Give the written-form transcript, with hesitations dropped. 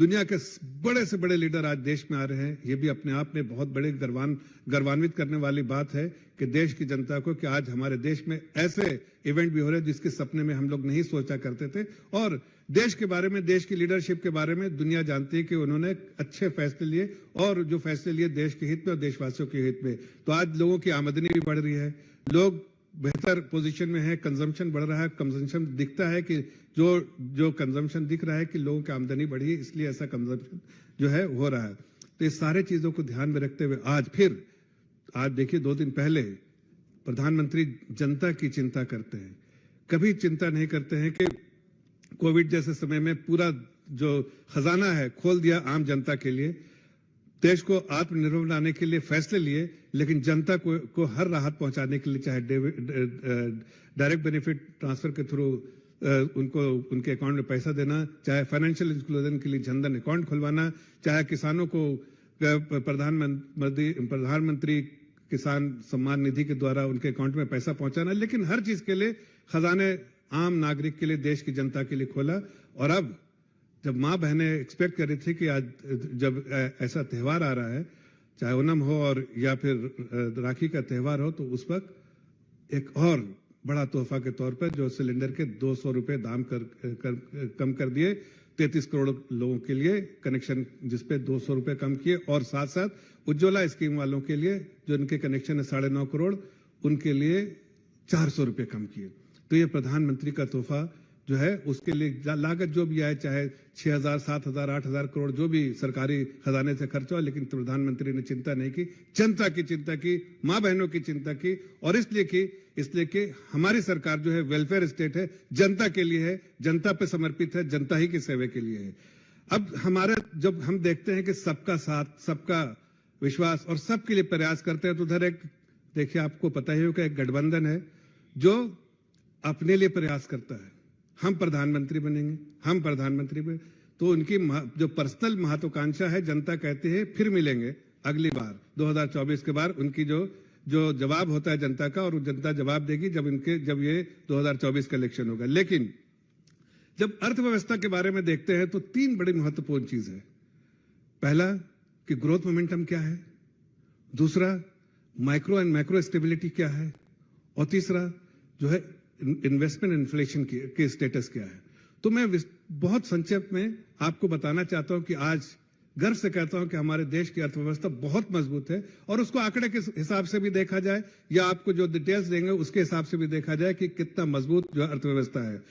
दुनिया के बड़े से बड़े लीडर आज देश में आ रहे हैं। ये भी अपने आप में बहुत बड़े गर्वान्वित करने वाली बात है कि देश की जनता को कि आज हमारे देश में ऐसे इवेंट भी हो रहे हैं जिसके सपने में हम लोग नहीं सोचा करते थे। और देश के बारे में, देश की लीडरशिप के बारे में दुनिया जानती है कि उन्होंने अच्छे फैसले लिए, और जो फैसले लिए देश के हित में और देशवासियों के हित में। तो आज लोगों की आमदनी भी बढ़ रही है, लोग बेहतर पोजीशन में है, कंजम्पशन बढ़ रहा है। कंजम्पशन दिखता है कि जो कंजम्पशन दिख रहा है कि लोगों की आमदनी बढ़ी, इसलिए ऐसा कंजम्पशन जो है हो रहा है। तो ये सारे चीजों को ध्यान में रखते हुए आज देखिए 2 दिन पहले प्रधानमंत्री जनता की चिंता करते हैं। कभी चिंता नहीं करते हैं कि कोविड जैसे समय में पूरा जो खजाना है खोल दिया आम जनता के लिए, देश को आत्मनिर्भर बनाने के लिए फैसले लिए, लेकिन जनता को हर राहत पहुंचाने के लिए, चाहे डायरेक्ट बेनिफिट ट्रांसफर के थ्रू उनको उनके अकाउंट में पैसा देना, चाहे फाइनेंशियल इंक्लूजन के लिए जनधन अकाउंट खुलवाना, चाहे किसानों को प्रधानमंत्री किसान सम्मान निधि के द्वारा उनके अकाउंट में पैसा पहुंचाना, लेकिन हर चीज के लिए खजाने आम नागरिक के लिए, देश की जनता के लिए खोला। और अब जब माँ बहनें एक्सपेक्ट कर रही थी कि आज जब ऐसा त्योहार आ रहा है, चाहे ओणम हो और या फिर राखी का त्योहार हो, तो उस वक्त एक और बड़ा तोहफा के तौर पर जो सिलेंडर के 200 रुपए दाम कम कर दिए, 33 करोड़ लोगों के लिए कनेक्शन जिसपे 200 रुपए कम किए, और साथ साथ उज्ज्वला स्कीम वालों के लिए जो इनके कनेक्शन है 9.5 करोड़, उनके लिए 400 रुपए कम किए। तो ये प्रधानमंत्री का तोहफा जो है, उसके लिए लागत जो भी आए, चाहे 6,000, 7,000, 8,000 करोड़ जो भी सरकारी खजाने से खर्च हुआ, लेकिन प्रधानमंत्री ने चिंता नहीं की, जनता की चिंता की, मां बहनों की चिंता की। और इसलिए कि हमारी सरकार जो है वेलफेयर स्टेट है, जनता के लिए है, जनता पे समर्पित है, जनता ही की सेवा के लिए है। अब जब हम देखते हैं कि सबका साथ, सबका विश्वास और सबके लिए प्रयास करते हैं, तो उधर एक देखिए, आपको पता ही होगा, एक गठबंधन है जो अपने लिए प्रयास करता है, हम प्रधानमंत्री बनेंगे, हम प्रधानमंत्री बने। तो उनकी जो पर्सनल महत्वाकांक्षा है, जनता कहती है फिर मिलेंगे अगली बार 2024 के बाद। उनकी जो जवाब होता है जनता का, और जनता जवाब देगी जब ये 2024 का इलेक्शन होगा। लेकिन जब अर्थव्यवस्था के बारे में देखते हैं तो 3 बड़ी महत्वपूर्ण चीज है। पहला कि ग्रोथ मोमेंटम क्या है, दूसरा माइक्रो एंड मैक्रो स्टेबिलिटी क्या है, और तीसरा जो है इन्वेस्टमेंट इन्फ्लेशन के स्टेटस क्या है। तो मैं बहुत संक्षेप में आपको बताना चाहता हूं कि आज गर्व से कहता हूं कि हमारे देश की अर्थव्यवस्था बहुत मजबूत है, और उसको आंकड़े के हिसाब से भी देखा जाए या आपको जो डिटेल्स देंगे उसके हिसाब से भी देखा जाए कि कितना मजबूत जो अर्थव्यवस्था है।